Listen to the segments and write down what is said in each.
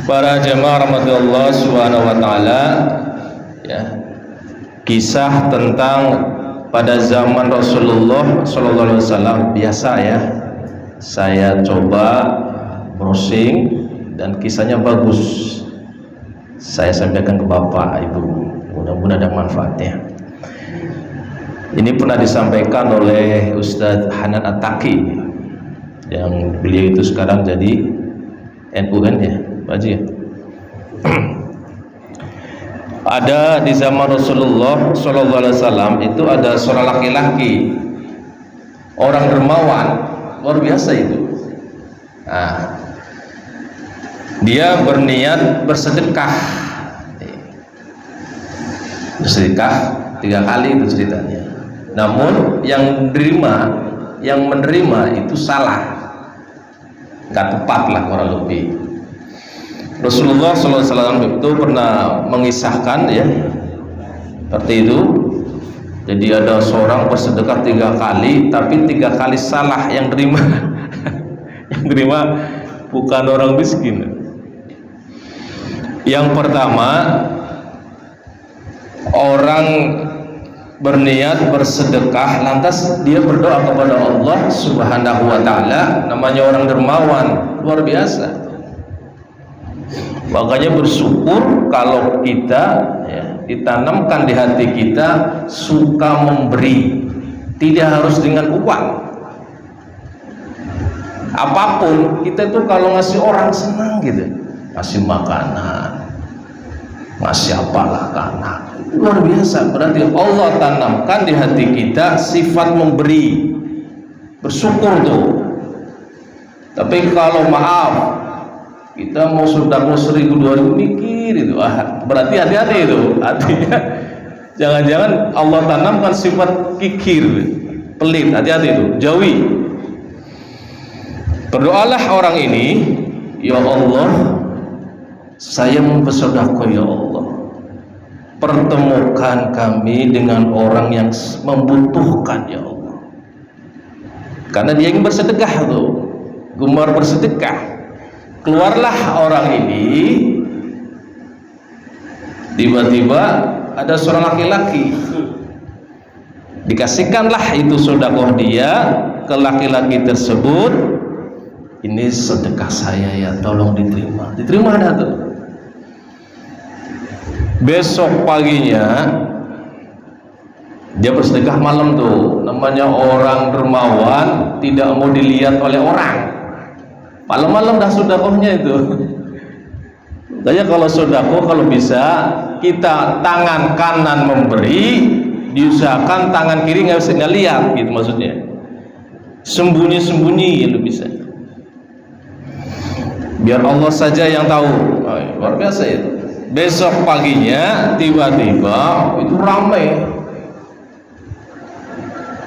Para jemaah rahmatullah subhanahu wa ta'ala, ya, kisah tentang pada zaman Rasulullah sallallahu alaihi wasallam biasa ya. Saya coba browsing dan kisahnya bagus. Saya sampaikan ke Bapak Ibu, mudah-mudahan ada manfaatnya. Ini pernah disampaikan oleh Ustadz Hanan At-Taqi, yang beliau itu sekarang jadi NUN ya, Pak Haji ya. Ada di zaman Rasulullah sallallahu alaihi wasallam itu ada seorang laki-laki, orang dermawan, luar biasa itu. Nah, dia berniat bersedekah 3 kali itu ceritanya. Namun yang menerima itu salah, nggak tepat lah kurang lebih. Rasulullah SAW itu pernah mengisahkan ya seperti itu. Jadi ada seorang bersedekah 3 kali, tapi 3 kali salah yang terima. Yang terima bukan orang miskin. Yang pertama, orang berniat bersedekah lantas dia berdoa kepada Allah Subhanahu wa ta'ala, namanya orang dermawan, luar biasa. Makanya bersyukur kalau kita ya, ditanamkan di hati kita suka memberi, tidak harus dengan uang. Apapun kita itu kalau ngasih orang senang gitu, ngasih makanan, ngasih apalah ke anak, luar biasa. Berarti Allah tanamkan di hati kita sifat memberi, bersyukur tuh. Tapi kalau maaf, kita mau sedekah 1.000-2.000 mikir itu, berarti hati-hati itu. Artinya jangan-jangan Allah tanamkan sifat kikir, pelit, hati-hati itu, jauhi. Berdoalah orang ini, ya Allah, saya mau bersedekah ya Allah, pertemukan kami dengan orang yang membutuhkan ya Allah. Karena dia ingin bersedekah tuh, gemar bersedekah. Keluarlah orang ini, tiba-tiba ada seorang laki-laki, dikasihkanlah itu sedekah dia ke laki-laki tersebut. Ini sedekah saya ya, tolong diterima. Diterima ada tuh. Besok paginya dia bersedekah malam tuh, namanya orang dermawan, tidak mau dilihat oleh orang. Malam-malam dah sedekahnya itu. Makanya kalau sedekah, kalau bisa kita tangan kanan memberi, diusahakan tangan kiri nggak bisa ngeliat gitu maksudnya. Sembunyi-sembunyi itu bisa. Biar Allah saja yang tahu. Luar biasa itu. Besok paginya tiba-tiba itu ramai,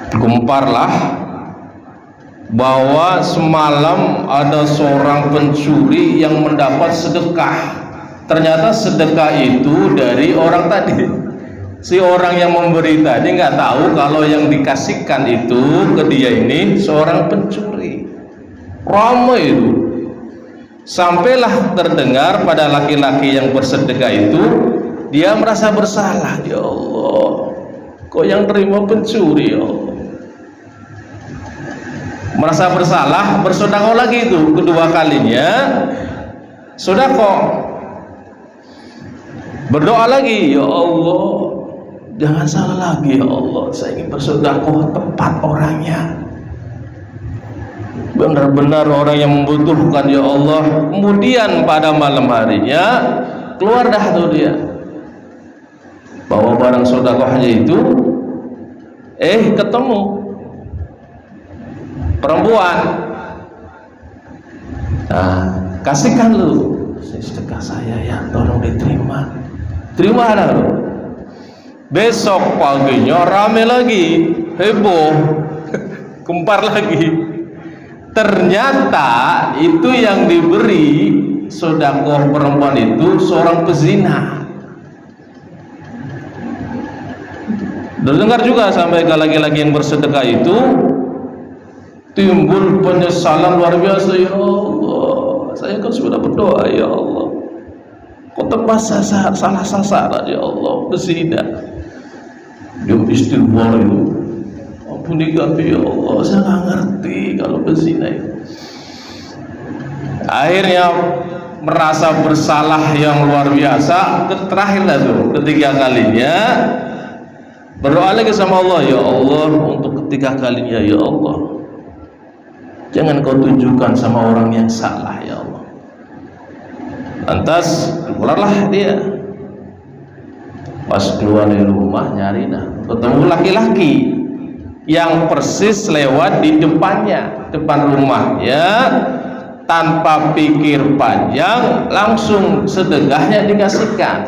gemparlah bahwa semalam ada seorang pencuri yang mendapat sedekah. Ternyata sedekah itu dari orang tadi. Si orang yang memberi tadi nggak tahu kalau yang dikasihkan itu ke dia ini seorang pencuri. Ramai itu. Sampailah terdengar pada laki-laki yang bersedekah itu, dia merasa bersalah. Ya Allah, kok yang terima pencuri ya Allah. Merasa bersalah, bersedekah lagi itu kedua kalinya, sedekah, berdoa lagi, ya Allah, jangan salah lagi ya Allah, saya ingin bersedekah tepat orangnya, benar-benar orang yang membutuhkan ya Allah. Kemudian pada malam harinya keluar dah tuh dia, bawa barang sedekahnya itu, ketemu perempuan. Nah, kasihkan lu sedekah saya ya, tolong diterima. Terima ada lu. Besok paginya rame lagi, heboh, gempar lagi. Ternyata itu yang diberi sedekah perempuan itu seorang pezina. Dengar juga sampai ke laki-laki yang bersedekah itu timbul penyesalan luar biasa. Ya Allah, saya kan sudah berdoa, ya Allah, kok tepat salah sasaran, ya Allah, berzina. Dia istighfar itu, ampuni kami ya Allah, saya nggak ngerti kalau berzina itu. Akhirnya merasa bersalah yang luar biasa. Terakhirlah tuh, ketiga kalinya berdoa lagi sama Allah, ya Allah, untuk ketiga kalinya, ya Allah, jangan kau tunjukkan sama orang yang salah, ya Allah. Lantas keluarlah dia. Pas keluar dari rumah, nyari ketemu laki-laki yang persis lewat di depannya, depan rumahnya. Tanpa pikir panjang, langsung sedekahnya dikasihkan.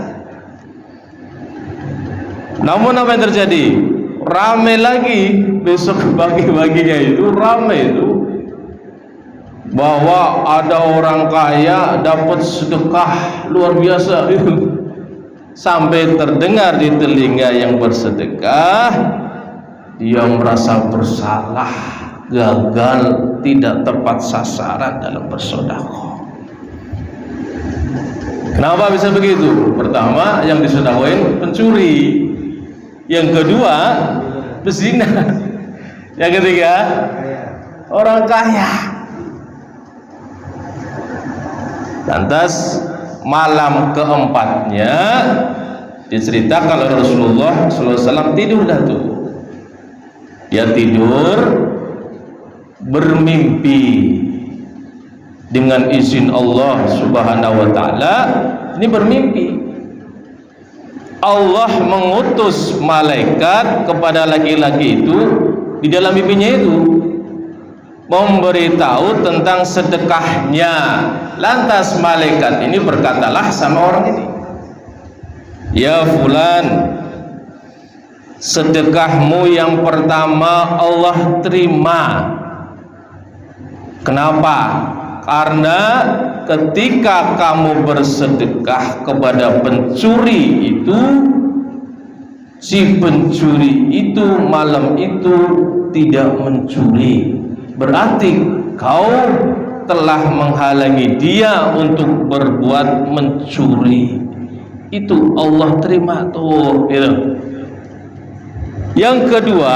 Namun apa yang terjadi? Rame lagi besok bagi-baginya itu, rame itu, bahwa ada orang kaya dapat sedekah luar biasa itu. Sampai terdengar di telinga yang bersedekah, dia merasa bersalah, gagal, tidak tepat sasaran dalam bersedekah. Kenapa bisa begitu? Pertama, yang disedekahin pencuri. Yang kedua, pezina. Yang ketiga, orang kaya. Lantas malam keempatnya diceritakan kalau Rasulullah SAW tidur dah tuh. Dia tidur bermimpi dengan izin Allah Subhanahu wa taala. Ini bermimpi Allah mengutus malaikat kepada laki-laki itu di dalam mimpinya itu, memberitahu tentang sedekahnya. Lantas malaikat ini berkatalah sama orang ini, ya fulan, sedekahmu yang pertama Allah terima. Kenapa? Karena ketika kamu bersedekah kepada pencuri itu, si pencuri itu malam itu tidak mencuri, berarti kau telah menghalangi dia untuk berbuat mencuri. Itu Allah terima tuh, gitu. Yang kedua,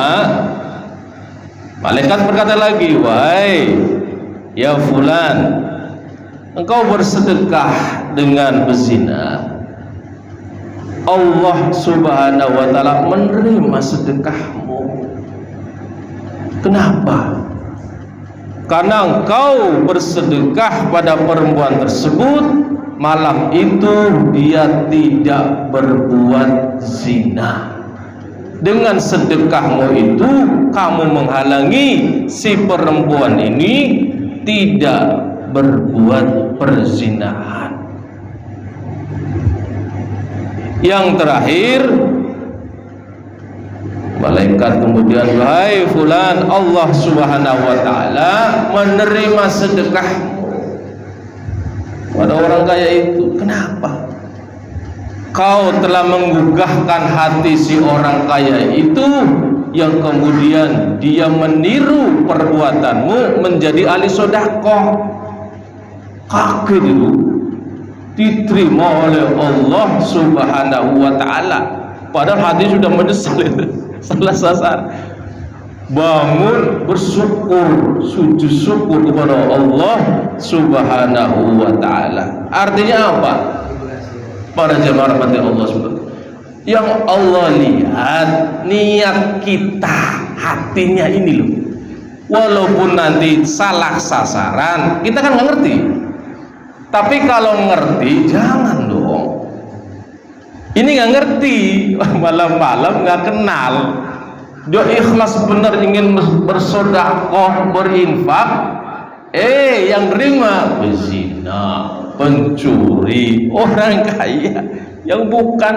malaikat berkata lagi, wahai ya fulan, engkau bersedekah dengan berzina, Allah Subhanahu wa taala menerima sedekahmu. Kenapa? Karena engkau bersedekah pada perempuan tersebut, malam itu dia tidak berbuat zina. Dengan sedekahmu itu kamu menghalangi si perempuan ini tidak berbuat perzinahan. Yang terakhir, malaikat kemudian, wahai fulan, Allah Subhanahu wa taala menerima sedekahmu pada orang kaya itu. Kenapa? Kau telah menggugahkan hati si orang kaya itu, yang kemudian dia meniru perbuatanmu menjadi ahli sedekah. Kaget itu, diterima oleh Allah Subhanahu wa taala. Padahal hati sudah menyesal itu, salah sasar. Bangun bersyukur, sujud syukur kepada Allah Subhanahu wa taala. Artinya apa? Para jemaah rahmati Allah Subhanahu, yang Allah lihat niat kita, hatinya ini loh. Walaupun nanti salah sasaran, kita kan nggak ngerti. Tapi kalau ngerti, jangan dong. Ini nggak ngerti, malam-malam nggak kenal. Dia ikhlas benar ingin bersedekah, berinfak, yang terima berzina, pencuri, orang kaya yang bukan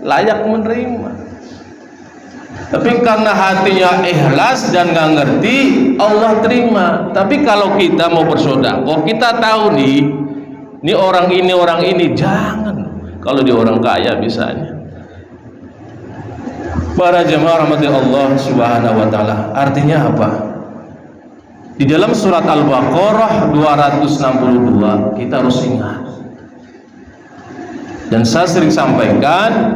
layak menerima. Tapi karena hatinya ikhlas dan nggak ngerti, Allah terima. Tapi kalau kita mau bersedekah, kita tahu nih orang ini, jangan. Kalau dia orang kaya misalnya. Para jemaah rahmati Allah Subhanahu wa taala, artinya apa? Di dalam surat Al-Baqarah 262 kita harus ingat. Dan saya sering sampaikan,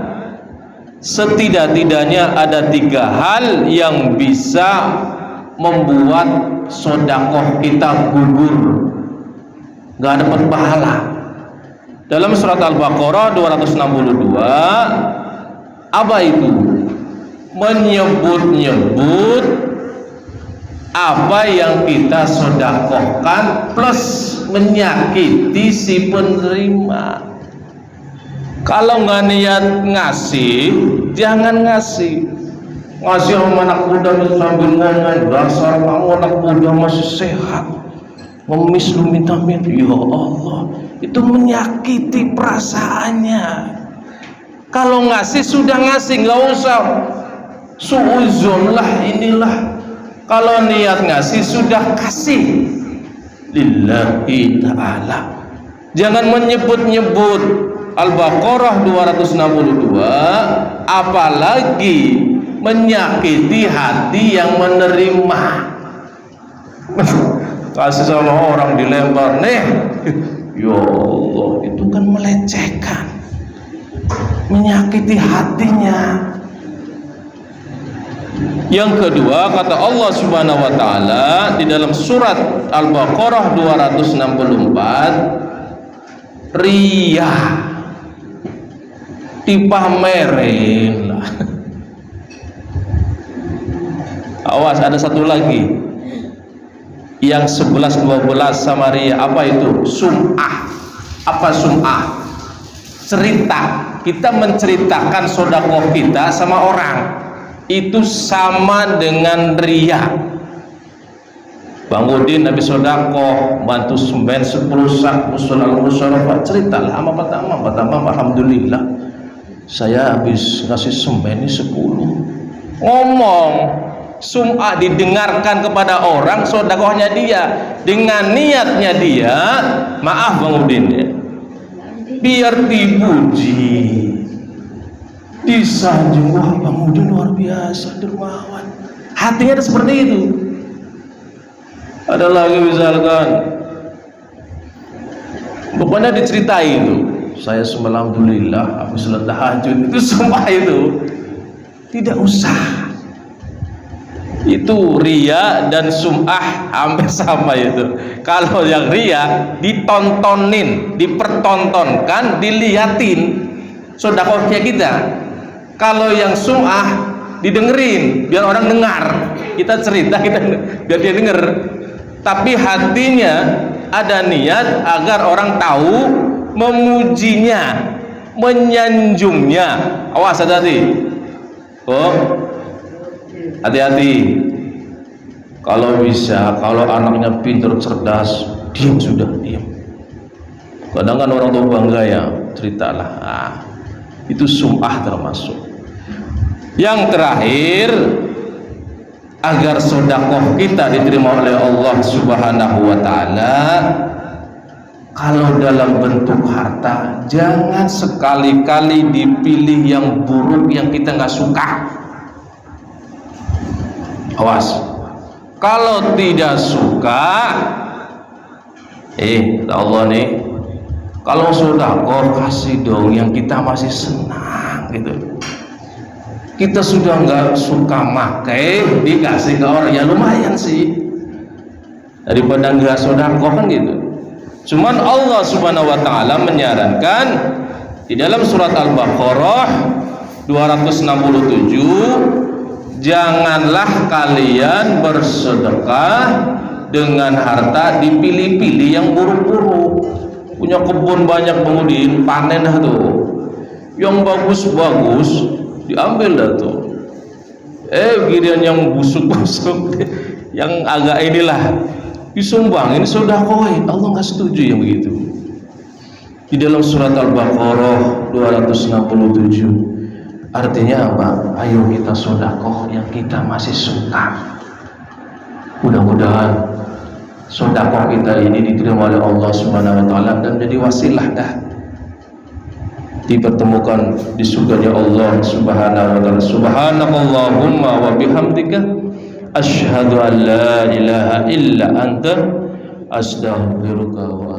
setidak-tidaknya ada 3 hal yang bisa membuat sodakoh kita gugur, gak dapat pahala. Dalam surat Al-Baqarah 262, apa itu? Menyebut-nyebut apa yang kita sodakohkan plus menyakiti si penerima. Kalau nggak niat ngasih, jangan ngasih. Ngasih sama anak muda sambil ngomong, dasar kamu anak muda masih sehat, ngemis lu minta-minta. Ya Allah, itu menyakiti perasaannya. Kalau ngasih sudah ngasih, nggak usah suuzon lah inilah. Kalau niat ngasih sudah kasih lillahi ta'ala. Jangan menyebut-nyebut Al-Baqarah 262, apalagi menyakiti hati yang menerima. Kasih sama orang dilempar nih, ya Allah, itu kan melecehkan, menyakiti hatinya. Yang kedua, kata Allah Subhanahu wa taala di dalam surat Al-Baqarah 264, riya, dipamerin lah. Awas, ada satu lagi yang 11-12 sama riya. Apa itu? Sum'ah. Apa sum'ah? Cerita. Kita menceritakan sedekah kita sama orang, itu sama dengan riya. Bang Udin habis sedekah bantu semben 10 sak usul al-musyawarah, ceritalah sama pertama alhamdulillah saya habis ngasih semben 10. Ngomong sum'ah, didengarkan kepada orang sedekahnya dia dengan niatnya dia, maaf Bang Udin ya, biar dipuji, disanjung. Wah Bang Udin luar biasa dermawan, hatinya ada seperti itu. Ada lagi misalkan pokoknya diceritain itu, saya alhamdulillah habis salat tahajud, itu semua itu tidak usah. Itu riya dan sum'ah hampir sama itu. Kalau yang riya ditontonin, dipertontonkan, dilihatin sedekahnya kita. Kalau yang sum'ah didengerin, biar orang dengar. Kita cerita, kita biar dia denger. Tapi hatinya ada niat agar orang tahu, memujinya, menyanjungnya. Awas, hati-hati. Oh, hati-hati. Kalau bisa, kalau anaknya pintar cerdas, diam sudah, diam. Kadang kan orang tua bangga ya, ceritalah. Itu sum'ah termasuk. Yang terakhir, agar sedekah kita diterima oleh Allah Subhanahu wa taala, kalau dalam bentuk harta jangan sekali-kali dipilih yang buruk, yang kita nggak suka. Awas, kalau tidak suka, Allah nih, kalau sedekah kasih dong yang kita masih senang gitu. Kita sudah nggak suka makai, dikasih ke orang, ya lumayan sih, daripada nggak sedekah kan gitu. Cuman Allah Subhanahu wa taala menyarankan di dalam surat Al-Baqarah 267, janganlah kalian bersedekah dengan harta dipilih-pilih yang buruk-buruk. Punya kebun banyak Bang, panen dah tuh, yang bagus-bagus diambil dah tuh. Giliran yang busuk-busuk, yang agak inilah disumbang, ini sedekah. Allah nggak setuju yang begitu. Di dalam surat Al-Baqarah 267, artinya apa? Ayo kita sedekah yang kita masih suka. Mudah-mudahan sedekah kita ini diterima oleh Allah Subhanahu wa taala dan jadi wasilah dah dipertemukan di surganya Allah Subhanahu wa taala. Subhanakallahumma wa bihamdika asyhadu an la ilaha illa anta astaghfiruka wa